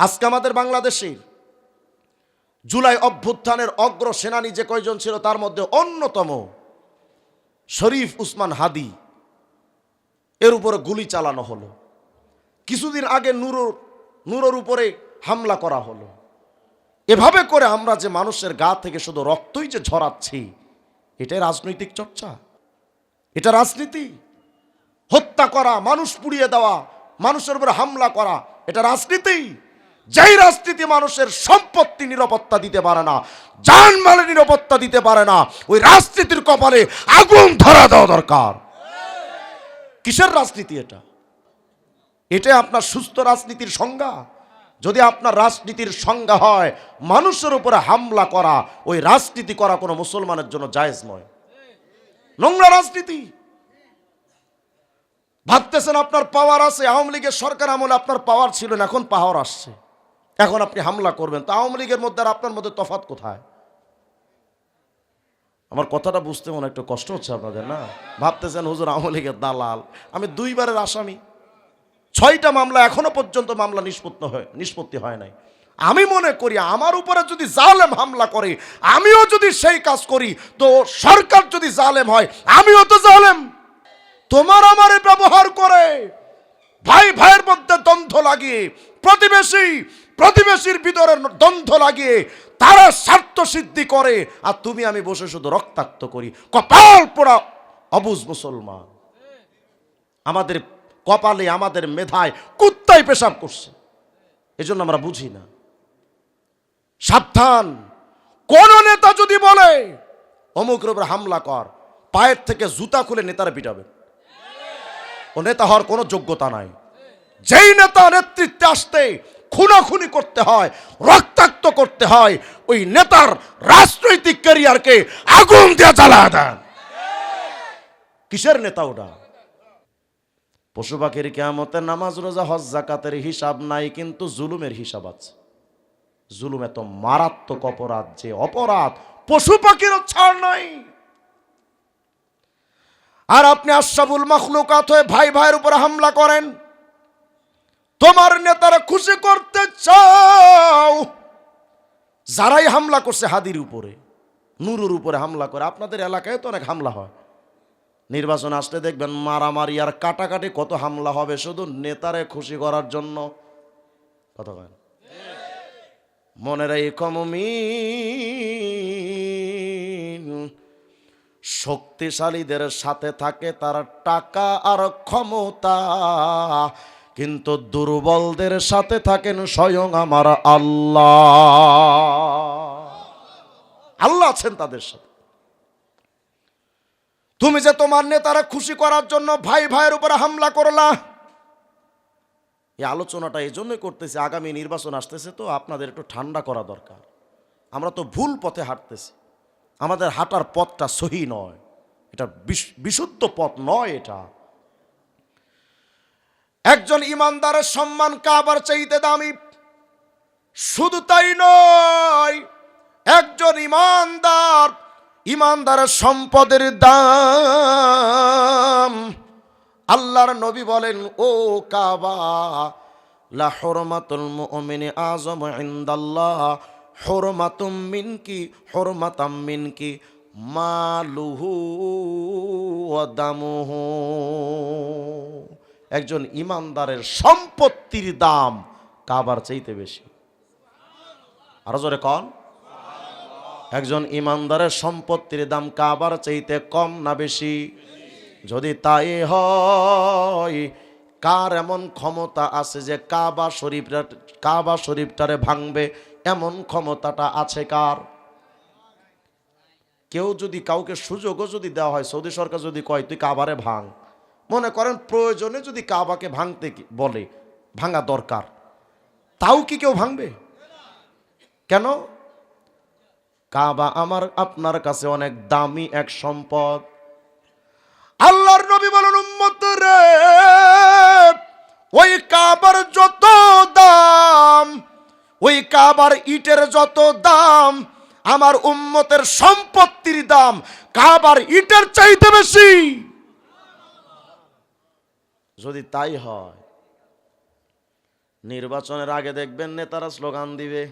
আজকে আমাদের বাংলাদেশের জুলাই অভ্যুত্থানের অগ্র সেনানী যে কয়জন ছিল তার মধ্যে অন্যতম শরীফ উসমান হাদি, এর উপরে গুলি চালানো হলো। কিছুদিন আগে নূরের উপরে হামলা করা হলো। এভাবে করে আমরা যে মানুষের গা থেকে শুধু রক্তই যে ঝরাচ্ছি, এটাই রাজনৈতিক চর্চা? এটা রাজনীতি? হত্যা করা, মানুষ পুড়িয়ে দেওয়া, মানুষের উপরে হামলা করা, এটা রাজনীতি? যেই রাজনীতি মানুষের সম্পত্তি নিরাপত্তা দিতে পারে না, জানমালের নিরাপত্তা দিতে পারে না, ওই রাজনীতির কপালে আগুন ধরা দেওয়া দরকার। কিসের রাজনীতি এটা? এটাই আপনার সুস্থ রাজনীতির সংজ্ঞা? যদি আপনার রাজনীতির সংজ্ঞা হয় মানুষের উপরে হামলা করা, ওই রাজনীতি করা কোনো মুসলমানের জন্য জায়েজ নয়, নোংরা রাজনীতি। ভাবতেছেন আপনার পাওয়ার আছে, আওয়ামী লীগের সরকার আমলে আপনার পাওয়ার ছিল না, এখন পাওয়ার আসছে, এখন আপনি হামলা করবেন। তো আওয়ামী লীগের মধ্যে আর আপনার মধ্যে তফাৎ কোথায়? আমার কথাটা বুঝতে মনে একটু কষ্ট হচ্ছে আপনাদের, না? ভাবতেছেন হুজুর আওয়ামী লীগের দালাল। আমি 2 বারের আসামি, 6টা মামলা, এখনো পর্যন্ত মামলা নিষ্পত্তি হয় নাই। আমি মনে করি আমার উপরে যদি জালেম হামলা করে, আমিও যদি সেই কাজ করি, তো সরকার যদি জালেম হয়, আমিও তো জালেম। তোমার আমারে ব্যবহার করে ভাই ভাইয়ের মধ্যে দ্বন্দ্ব লাগিয়ে, প্রতিবেশীর ভিতরে দ্বন্দ্ব লাগিয়ে তারা স্বার্থ সিদ্ধি করে, আর তুমি আমি বসে শুধু রক্তাক্ত করি। কপাল পোড়া অবুঝ মুসলমান। আমাদের কপালে, আমাদের মেধায় কুত্তায় পেশাব করছে, এজন্য আমরা বুঝি না। সাবধান! কোন নেতা যদি বলে অমুকের উপর হামলা কর, পায়ের থেকে জুতা খুলে নেতারা পিটাবে। ও নেতা হওয়ার কোনো যোগ্যতা নাই। যেই নেতা নেতৃত্বে আসতে খুনাখুনি করতে হয়, রক্তাক্ত করতে হয়, ওই নেতার রাজনৈতিক ক্যারিয়ারকে আগুন দিয়ে জ্বালা দেন। কিসের নেতা ওটা? পশু পাখির কিয়ামতের নামাজ রোজা হজ যাকাতের হিসাব নাই, কিন্তু জুলুমের হিসাব আছে। জুলুম এত মারাত্মক অপরাধ, যে অপরাধ পশু পাখিরও ছাড় নাই। আর আপনি আশরাফুল মাখলুকাত হয়ে ভাই ভাইয়ের উপর হামলা করেন, তোমার নেতারা খুশি করতে চাও। যারাই হামলা করছে হাদির উপরে, নূরের উপরে হামলা করে, আপনাদের এলাকায় তো অনেক হামলা হয়। নির্বাচন আসলে দেখবেন মারামারি আর কাটাকাটি কত হামলা হবে, শুধু নেতারে খুশি করার জন্য। কথা বলেন। মনে রেখো মুমিন, শক্তিশালীদের সাথে থাকে তার টাকা আর ক্ষমতা, কিন্তু দুর্বলদের সাথে থাকেন স্বয়ং আমার আল্লাহ। আল্লাহ আছেন তাদের সাথে। তুমি যে তোমার নেতারা খুশি করার জন্য ভাই ভাইয়ের উপরে হামলা করলা, এই আলোচনাটা এই জন্যই করতেছি, আগামী নির্বাচন আসতেছে, তো আপনাদের একটু ঠান্ডা করা দরকার। আমরা তো ভুল পথে হাঁটতেছি, আমাদের হাঁটার পথটা সহি নয়, এটা বিশুদ্ধ পথ নয়। এটা একজন ইমানদারের সম্মান কাবার চাইতে দামি। শুধু তাই নয়, একজন ইমানদারের সম্পদের দাম। আল্লাহর নবী বলেন, ও কাবা, লা হুরমাতুল মুমিনি আযমু ইনদাল্লাহ হুরমাতুম মিনকি মালুহু ওয়া দামুহু। একজন ইমানদারের সম্পত্তির দাম কাবার চাইতে বেশি। আরো জোরে কন। একজন ইমানদারের সম্পত্তির দাম কাবার চাইতে কম না বেশি? যদি তাই হয়, কার এমন ক্ষমতা আছে যে কাবা শরীফটারে ভাঙবে? এমন ক্ষমতাটা আছে কার? কেউ যদি, কাউকে সুযোগও যদি দেওয়া হয়, সৌদি সরকার যদি কয় তুই কাবারে ভাঙ, মনে করেন প্রয়োজনে যদি কাবাকে ভাঙতে বলে, ভাঙা দরকার, তাও কি কেউ ভাঙবে? কেন? কাবা আমার আপনার কাছে অনেক দামি এক সম্পদ। আল্লাহর নবী বলেন, উম্মত রে, ওই কাবার যত দাম, ওই কাবার ইটের যত দাম, আমার উম্মতের সম্পত্তির দাম কাবার ইটের চাইতে বেশি। যদি তাই হয়, নির্বাচনের আগে দেখবেন নেতারা স্লোগান দিবে,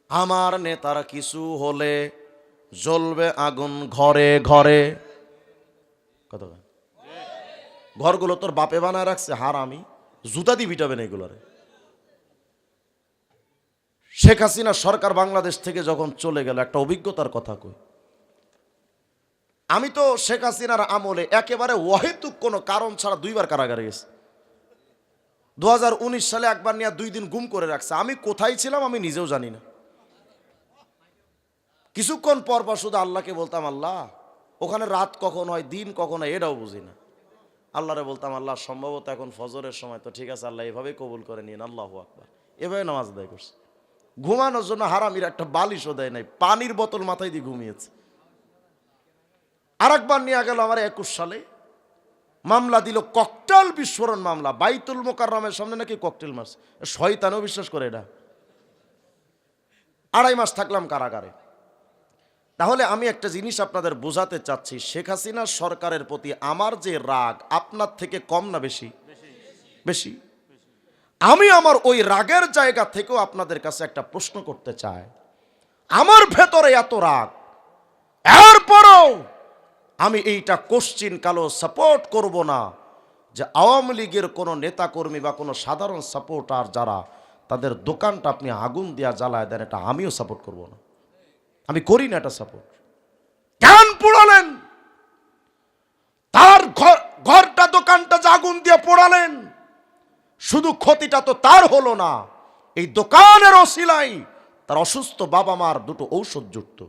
আমার নেতারা কিছু হলে জ্বলবে আগুন ঘরে ঘরে। কত ঘরগুলো তোর বাপে বানায় রাখছে, হারামি, জুতা দিয়ে পিটাবেন এগুলোরে। শেখ হাসিনা সরকার বাংলাদেশ থেকে যখন চলে গেল, একটা অভিজ্ঞতার কথা কই। আমি তো শেখ হাসিনার আমলে একেবারে অহেতুক কোনো কারণ ছাড়া 2বার কারাগারে গেছি। 2019 সালে একবার নিয়ে 2 দিন গুম করে রাখছে। আমি কোথায় ছিলাম আমি নিজেও জানি না। কিছুক্ষণ পর পর শুধু আল্লাহকে বলতাম, আল্লাহ ওখানে রাত কখন হয় দিন কখন হয় এটাও বুঝি না। আল্লাহরে বলতাম, আল্লাহ সম্ভবত এখন ফজরের সময়, তো ঠিক আছে আল্লাহ এভাবেই কবুল করে নিন, আল্লাহু আকবার। এভাবে নামাজ আদায় করছে। ঘুমানোর জন্য হারামির একটা বালিশও দেয় নাই, পানির বোতল মাথায় দিয়ে ঘুমিয়েছে। আরেকবার নিয়ে গেল আমার 21 সালে, মামলা দিল ককটেল বিস্ফোরণ মামলা। বাইতুল মোকাররমের সামনে নাকি ককটেল মারছে। শয়তানও বিশ্বাস করে এটা। 2.5 মাস থাকলাম কারাগারে। তাহলে আমি একটা জিনিস আপনাদের বোঝাতে চাচ্ছি, শেখ হাসিনা সরকারের প্রতি আমার যে রাগ আপনার থেকে কম না বেশি? বেশি। আমি আমার ওই রাগের জায়গা থেকেও আপনাদের কাছে একটা প্রশ্ন করতে চাই। আমার ভেতরে এত রাগ, এরপরও আমি এইটা কোশ্চিন কালো সাপোর্ট করব না যে আওয়ামী লীগের কোনো নেতাকর্মী বা কোনো সাধারণ সাপোর্টার যারা তাদের দোকানটা আপনি আগুন দিয়া জ্বালায় দেন, এটা আমিও সাপোর্ট করব না। আমি করি না এটা সাপোর্ট। কেন পোড়ালেন? তার ঘরটা দোকানটা যে আগুন দিয়ে পোড়ালেন, শুধু ক্ষতিটা তো তার হলো না, এই দোকানের ওসিলাই তার অসুস্থ বাবা মার 2টো ঔষধ জুটত।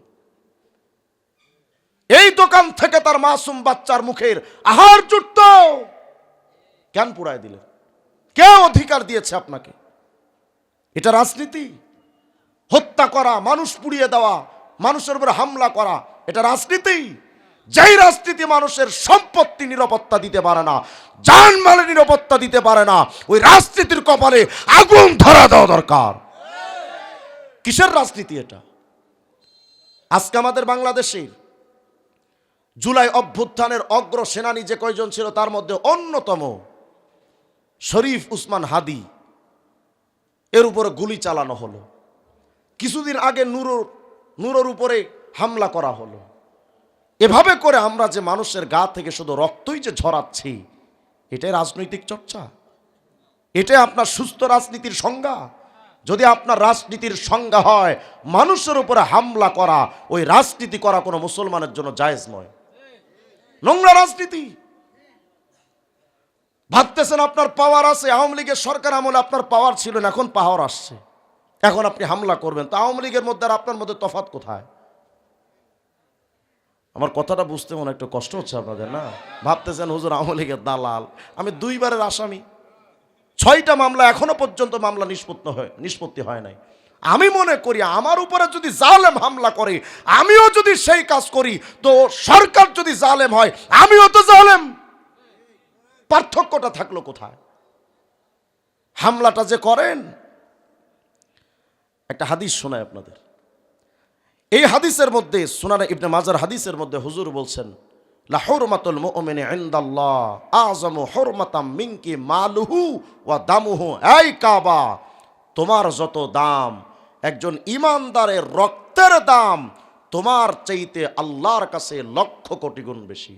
এই দোকান থেকে তার মাসুম বাচ্চার মুখের আহার জুটত। কেন পুড়ায় দিলেন? কে অধিকার দিয়েছে আপনাকে? এটা রাজনীতি? হত্যা করা, মানুষ পুড়িয়ে দেওয়া, মানুষের উপরে হামলা করা, এটা রাজনীতি? যেই রাজনীতি মানুষের সম্পত্তি নিরাপত্তা দিতে পারে না, জানমালের নিরাপত্তা দিতে পারে না, ওই রাজনীতির কপালে আগুন ধরা দেওয়া দরকার। কিসের রাজনীতি এটা? আজকে আমাদের বাংলাদেশে জুলাই অভ্যুত্থানের অগ্র সেনানী যে কয়জন ছিল তার মধ্যে অন্যতম শরীফ উসমান হাদি, এর উপরে গুলি চালানো হলো। কিছুদিন আগে নূরের উপরে হামলা করা হলো। এভাবে করে আমরা যে মানুষের গা থেকে শুধু রক্তই যে ঝরাচ্ছি, এটাই রাজনৈতিক চর্চা? এটাই আপনার সুস্থ রাজনীতির সংজ্ঞা? যদি আপনার রাজনীতির সংজ্ঞা হয় মানুষের উপরে হামলা করা, ওই রাজনীতি করা কোনো মুসলমানের জন্য জায়েজ নয়, নোংরা রাজনীতি। ভাবতেছেন আপনার পাওয়ার আছে, আওয়ামী লীগের সরকার আমলে আপনার পাওয়ার ছিল না, এখন পাওয়ার আসছে, এখন আপনি হামলা করবেন। তো আওয়ামী লীগের মধ্যে আর আপনার মধ্যে তফাৎ কোথায়? আমার কথাটা বুঝতে মনে একটু কষ্ট হচ্ছে আপনাদের, না? ভাবতেছেন হুজুর আওয়ামী লীগের দালাল। আমি 2বারের আসামি, 6টা মামলা, এখনো পর্যন্ত মামলা নিষ্পত্তি হয় নাই। আমি মনে করি আমার উপরে যদি জালেম হামলা করে, আমিও যদি সেই কাজ করি, তো সরকার যদি জালেম হয় আমিও তো জালেম। পার্থক্যটা থাকলো কোথায়? হামলাটা যে করেন, একটা হাদিস শোনায় আপনাদের। এই হাদিসের মধ্যে, সুনানে ইবনে মাজার হাদিসের মধ্যে হুজুর বলছেন, লা হুরমাতুল মুমিনি ইনদাল্লাহ আযমু হুরমাতাম মিনকি মালুহু ওয়া দামুহু। এই কাবা, তোমার যত দাম, একজন ঈমানদারের রক্তের দাম তোমার চাইতে আল্লাহর কাছে 1,00,000 কোটি গুণ বেশি।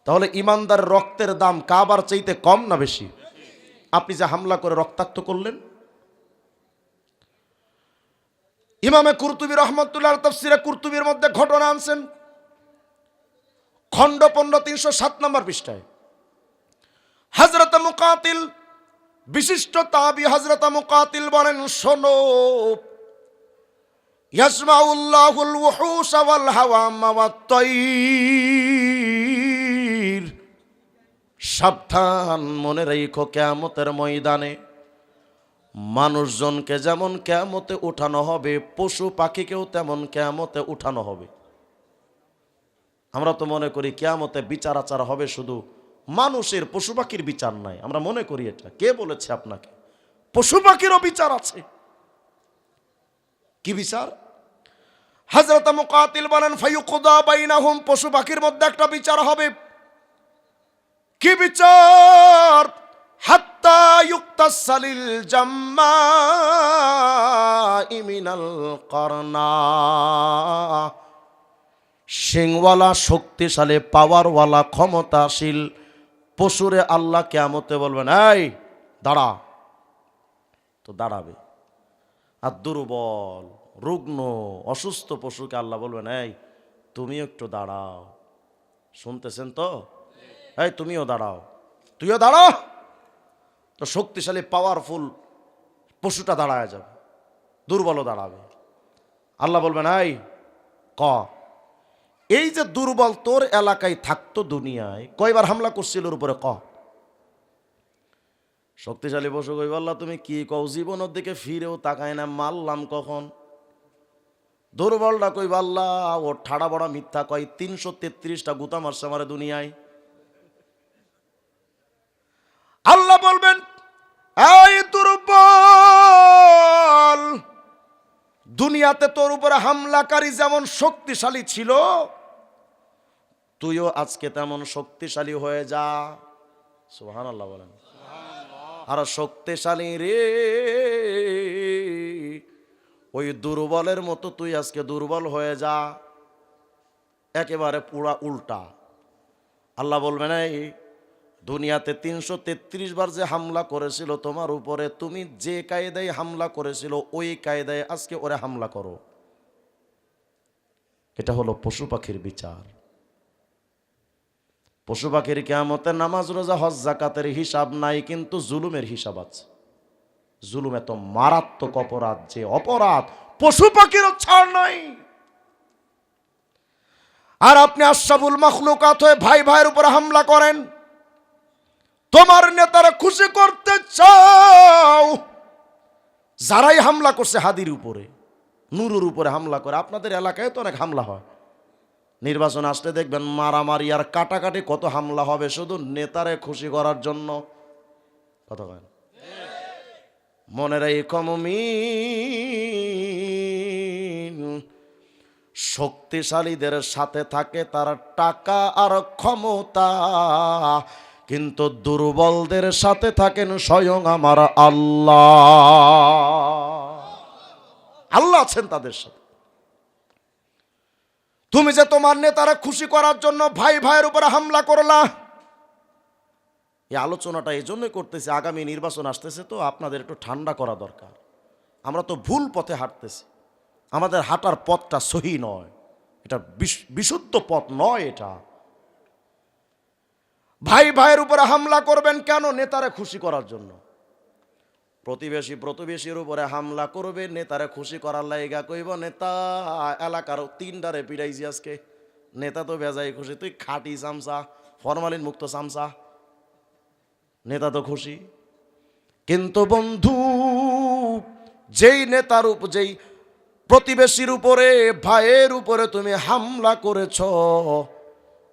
তাহলে ঈমানদারের রক্তের দাম কাবার চাইতে কম না বেশি? আপনি যে হামলা করে রক্তাক্ত করলেন। ইমামে কুরতুবী রহমতুল্লাহ তাফসিরে কুরতুবীর মধ্যে ঘটনা আনছেন, খণ্ড 15 307 নম্বর পৃষ্ঠায়। হযরত মুকাতিল, বিশিষ্ট তাবী হযরত মুকাতিল বলেন, শোনো, ইয়াসমাউল্লাহুল ওয়াহুশ ওয়াল হাওয়াম ওয়াত তায়র। সাবধান, মনে রেখো কিয়ামতের ময়দানে মানুষজনকে যেমন কিয়ামতে উঠানো হবে, পশু পাখিকেও তেমন কিয়ামতে উঠানো হবে। আমরা তো মনে করি কিয়ামতে বিচার আচার হবে শুধু মানুষের, পশু পাখির বিচার নাই। আমরা মনে করি এটা। কে বলেছে আপনাকে? পশু পাখিরও বিচার আছে। কি বিচার? হযরত মুকাতিল বলেন, ফায়ুকদা বাইনাহুম, পশু পাখির মধ্যে একটা বিচার হবে। কি বিচার? হাত্তা হাত্তা ইউক্তাসালিল জাম্মাই মিনাল করনা। সিংওয়ালা, শক্তিশালী, পাওয়ারওয়ালা, ক্ষমতাশীল পশুরে আল্লাহ কিয়ামতে বলবেন, এই দাঁড়া। তো দাঁড়াবে। আর দুর্বল, রুগ্ন, অসুস্থ পশুকে আল্লাহ বলবেন, এই তুমি একটু দাঁড়াও। শুনতেছেন তো? এই তুমিও দাঁড়াও, তুইও দাঁড়া। তো শক্তিশালী পাওয়ারফুল পশুটা দাঁড়ায় যাবে, দুর্বলও দাঁড়াবে। আল্লাহ বলবেন, এই ক, এই যে দুর্বল তোর এলাকায় থাকতো দুনিয়ায়, কয়বার হামলা করছিল ওর উপরে ক। শক্তিশালী পশু কইব, আল্লাহ তুমি কি কও, জীবনের দিকে ফিরেও তাকায় না, মারলাম কখন। দুর্বলটা কইব, আল্লাহ ও ঠাড়া বড়া মিথ্যা কয়, 333টা গুতা মারছে আমারে দুনিয়ায়। আল্লাহ বলবেন, এই দুর্বল, দুনিয়াতে তোর উপরে হামলাকারী যেমন শক্তিশালী ছিল, তুইও আজকে তেমন শক্তিশালী হয়ে যা। সুবহানাল্লাহ বলেন। আর শক্তিশালী রে, ওই দুর্বলের মতো তুই আজকে দুর্বল হয়ে যা। একেবারে পুরা উল্টা। আল্লাহ বলবেন, এই দুনিয়াতে 333 বার যে হামলা করেছিল তোমার উপরে, তুমি যে কায়দায় হামলা করেছিল ওই কায়দায় আজকে ওরে হামলা করো। এটা হলো পশু পাখির বিচার। পশু পাখির কিয়ামতে নামাজ, রোজা, হজ, যাকাতের হিসাব নাই, কিন্তু জুলুমের হিসাব আছে। জুলুম এত মারাত্মক অপরাধ, যে অপরাধ পশু পাখিরও ছাড় নাই। আর আপনি আশরাফুল মাখলুকাত হয়ে ভাই ভাইয়ের উপরে হামলা করেন, তোমার নেতারা খুশি করতে চাও। যারাই হামলা করছে হাদির উপরে, নুরুর উপরে হামলা করে, আপনাদের এলাকায় তো অনেক হামলা হয়। নির্বাচন আসলে দেখবেন মারামারি আর কাটাকাটি কত হামলা হবে, শুধু নেতারে খুশি করার জন্য। কথা কয় মনে রেখো মুমিন, শক্তিশালীদের সাথে থাকে তার টাকা আর ক্ষমতা, কিন্তু দুর্বলদের সাথে থাকেন স্বয়ং আমার আল্লাহ। আল্লাহ আছেন তাদের সাথে। তুমি যে তোমার নেতারা খুশি করার জন্য ভাই ভাইয়ের উপরে হামলা করলা, এই আলোচনাটা এই জন্যই করতেছি, আগামী নির্বাচন আসতেছে তো আপনাদের একটু ঠান্ডা করা দরকার। আমরা তো ভুল পথে হাঁটতেছি, আমাদের হাঁটার পথটা সহি নয়, এটা বিশুদ্ধ পথ নয়। এটা ভাই ভাইয়ের উপরে হামলা করবেন কেন? নেতারে খুশি করার জন্য। প্রতিবেশীর উপরে হামলা করবে নেতারে খুশি করার লাইগা, কইব নেতা এলাকার 3টারে পিড়াইছি আজকে, নেতা তো বেজাই খুশি, তুই খাঁটি চামচা, ফরমালিন মুক্ত চামচা, নেতা তো খুশি। কিন্তু বন্ধু, যেই নেতার যেই প্রতিবেশীর উপরে, ভাইয়ের উপরে তুমি হামলা করেছ,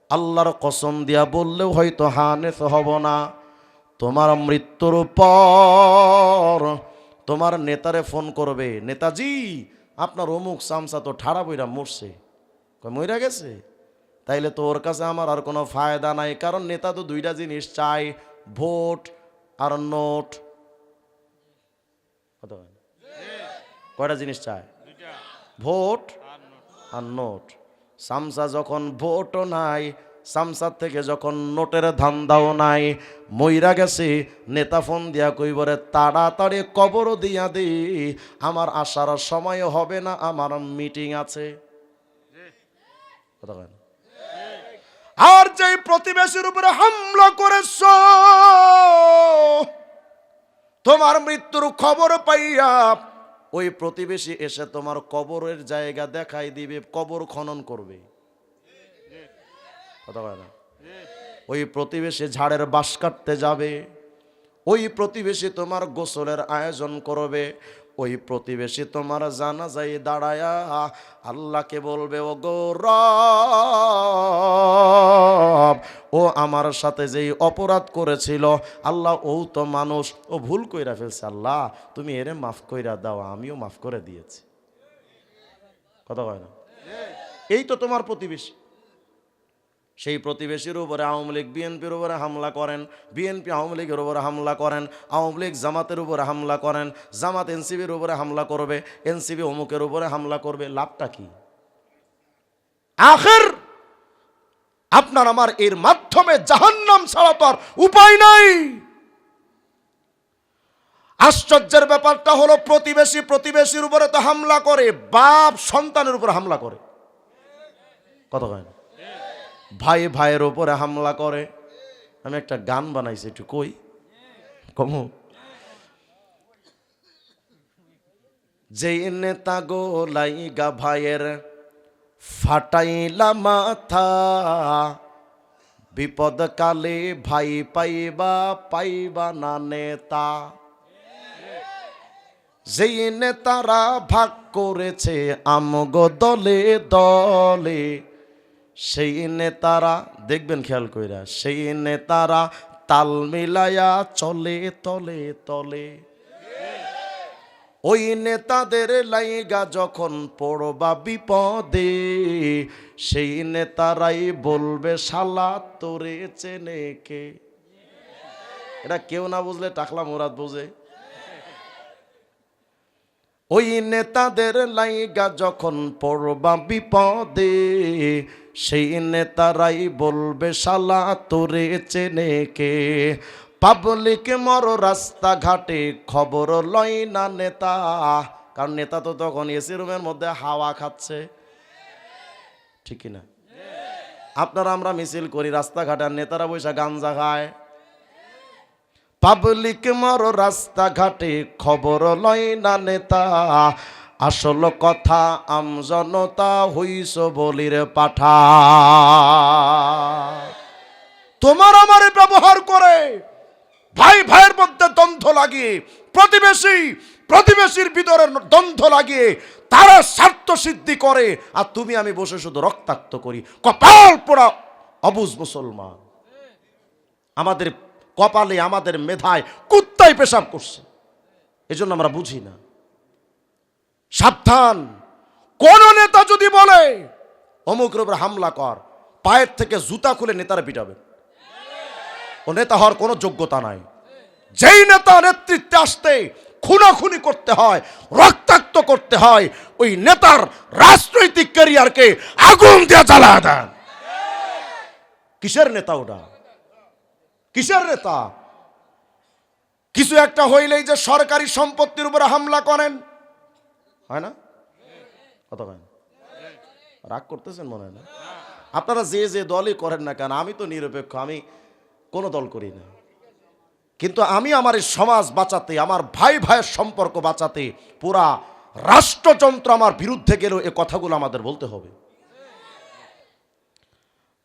আল্লাহর কসম দিয়া বললেও হয়তো হানেস হব না। তোমার মৃত্যুর পর তোমার নেতারে ফোন করবে, নেতাজি আপনার অমুক চামচা তো ঠাড়া বইরা মরছে। মইরা গেছে? তাইলে তো ওর কাছে আমার আর কোনো ফায়দা নাই, কারণ নেতা তো 2টা জিনিস চাই, ভোট আর নোট। কয়টা জিনিস চায়? ভোট আর নোট। চামচা যখন ভোটও নাই, চামচার থেকে যখন নোটের ধান্দাও নাই, মইরা গেছে, নেতা ফোন দিয়া কইবরে তাড়াতাড়ি কবর দিয়া দি, আমার আসার সময় হবে না, আমার মিটিং আছে। আর যেই প্রতিবেশীর উপরে হামলা করেছ, তোমার মৃত্যুর খবর পাইয়া ওই প্রতিবেশী এসে তোমার কবরের জায়গা দেখাই দিবে, কবর খনন করবে। কথা বলে না? ওই প্রতিবেশী ঝাড়ের বাঁশ কাটতে যাবে, ওই প্রতিবেশী তোমার গোসলের আয়োজন করবে, ওই প্রতিবেশী তোমার জানাজায় দাঁড়ায়া আল্লাহকে বলবে, ও গো রব, ও আমার সাথে যেই অপরাধ করেছিল আল্লাহ, ও তো মানুষ, ও ভুল কইরা ফেলছে, আল্লাহ তুমি এরে মাফ কইরা দাও, আমিও মাফ করে দিয়েছি। কথা কয় না? এই তো তোমার প্রতিবেশী। সেই প্রতিবেশীর উপরে আওয়ামী লীগ বিএনপির উপরে হামলা করেন, বিএনপি আওয়ামী লীগের উপরে হামলা করেন, আওয়ামী লীগ জামাতের উপরে হামলা করেন, জামাত এনসিবির উপরে হামলা করবে, এনসিবি অমুকের উপরে হামলা করবে, লাভটা কি? আখির আপনার আমার এর মাধ্যমে জাহান্নাম ছাড়া তো আর উপায় নাই। আশ্চর্যের ব্যাপারটা হলো প্রতিবেশীর উপরে তো হামলা করে, বাপ সন্তানের উপরে হামলা করে, কত হয় না? ভাই ভাইয়ের উপরে হামলা করে। আমি একটা গান বানাইছি, একটু কই কমু। যেই নেতা গো লাইগা ভাইয়ের ফাটাইলা মাথা, বিপদ কালে ভাই পাইবা না নেতা। যেই নেতারা ভাগ করেছে আমগো দলে দলে, সেই নেতারা দেখবেন খেয়াল কইরা, সেই নেতারা তাল মিলায়া চলে তলে তলে। ওই নেতাদের লাইগা যখন পড়বা বিপদে, সেই নেতারাই বলবে শালা তোরে চেনে কে। এটা কেউ না বুঝলে টাকলা মুরাদ বুঝে। ওই নেতাদের লাইগা যখন পড়বা বিপদে, সেই নেতারাই বলবে শালা তোরে চেনে কে। পাবলিক মর রাস্তাঘাটে খবর লয় না নেতা, কারণ নেতা তো তখন এসি রুমের মধ্যে হাওয়া খাচ্ছে, ঠিক না? আপনারা আমরা মিছিল করি রাস্তাঘাটে, আর নেতারা বৈশা গাঞ্জা খায়। পাবলিক মর রাস্তাঘাটে খবর লয় না নেতা, আসল কথা আমজনতা হইস বলির পাঠা। তোমার আমার ব্যবহার করে ভাই ভাইয়ের মধ্যে দ্বন্দ্ব লাগিয়ে, প্রতিবেশীর ভিতরে দ্বন্দ্ব লাগিয়ে তারা স্বার্থ সিদ্ধি করে, আর তুমি আমি বসে শুধু রক্তাক্ত করি। কপাল পোড়া অবুঝ মুসলমান। আমাদের কপালে আমাদের মেধায় কুত্তায় পেশাব করছে, এজন্য আমরা বুঝি না। সাবধান, কোন নেতা যদি বলে অমুকের উপর হামলা কর, পায়ের থেকে জুতা খুলে নেতারা পিটাবে। ও নেতা হওয়ার কোনো যোগ্যতা নাই। যেই নেতা নেতৃত্বে আসতে খুনাখুনি করতে হয়, রক্তাক্ত করতে হয়, ওই নেতার রাজনৈতিক ক্যারিয়ারকে আগুন দিয়ে জ্বালা দেন। কিসের নেতা ওটা? কিসের নেতা? কিছু একটা হইলেই যে সরকারি সম্পত্তির উপরে হামলা করেন, হয় না? কত হয়? রাগ করতেছেন মনে হয় না? আপনারা যে যে দলই করেন না কেন, আমি তো নিরপেক্ষ, আমি কোনো দল করি না। কিন্তু আমি আমার এই সমাজ বাঁচাতে, আমার ভাই ভাইয়ের সম্পর্ক বাঁচাতে, পুরা রাষ্ট্রযন্ত্র আমার বিরুদ্ধে গেলেও এ কথাগুলো আমাদের বলতে হবে।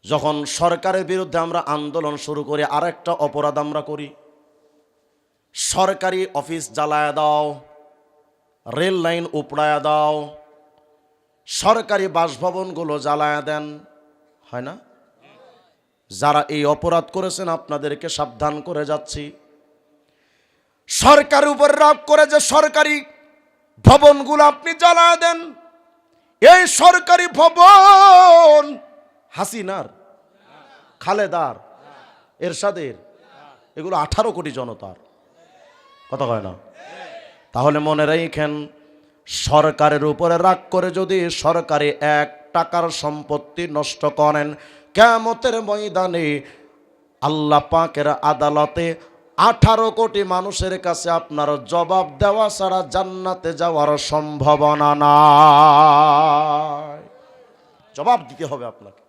যখন সরকারের বিরুদ্ধে আমরা আন্দোলন শুরু করি, আরেকটা অপরাধ আমরা করি, সরকারি অফিস জ্বালায়া দাও, রেল লাইন উপড়ায়া দাও, সরকারি বাসভবনগুলো জ্বালায়া দেন, হয় না? যারা এই অপরাধ করেছেন আপনাদেরকে সাবধান করে যাচ্ছি। সরকারের উপর রাগ করে যে সরকারি ভবনগুলো আপনি জ্বালায়া দেন, এই সরকারি ভবন হাসিনার, খালেদার, এরশাদের, এগুলো 18 কোটি জনতার, কথা কয় না? তাহলে মনে রাখেন, সরকারের উপরে রাগ করে যদি সরকারি 1 টাকার সম্পত্তি নষ্ট করেন, কিয়ামতের ময়দানে আল্লাহ পাকের আদালতে 18 কোটি মানুষের কাছে আপনার জবাব দেওয়া ছাড়া জান্নাতে যাওয়ার সম্ভাবনা নাই। জবাব দিতে হবে আপনাকে।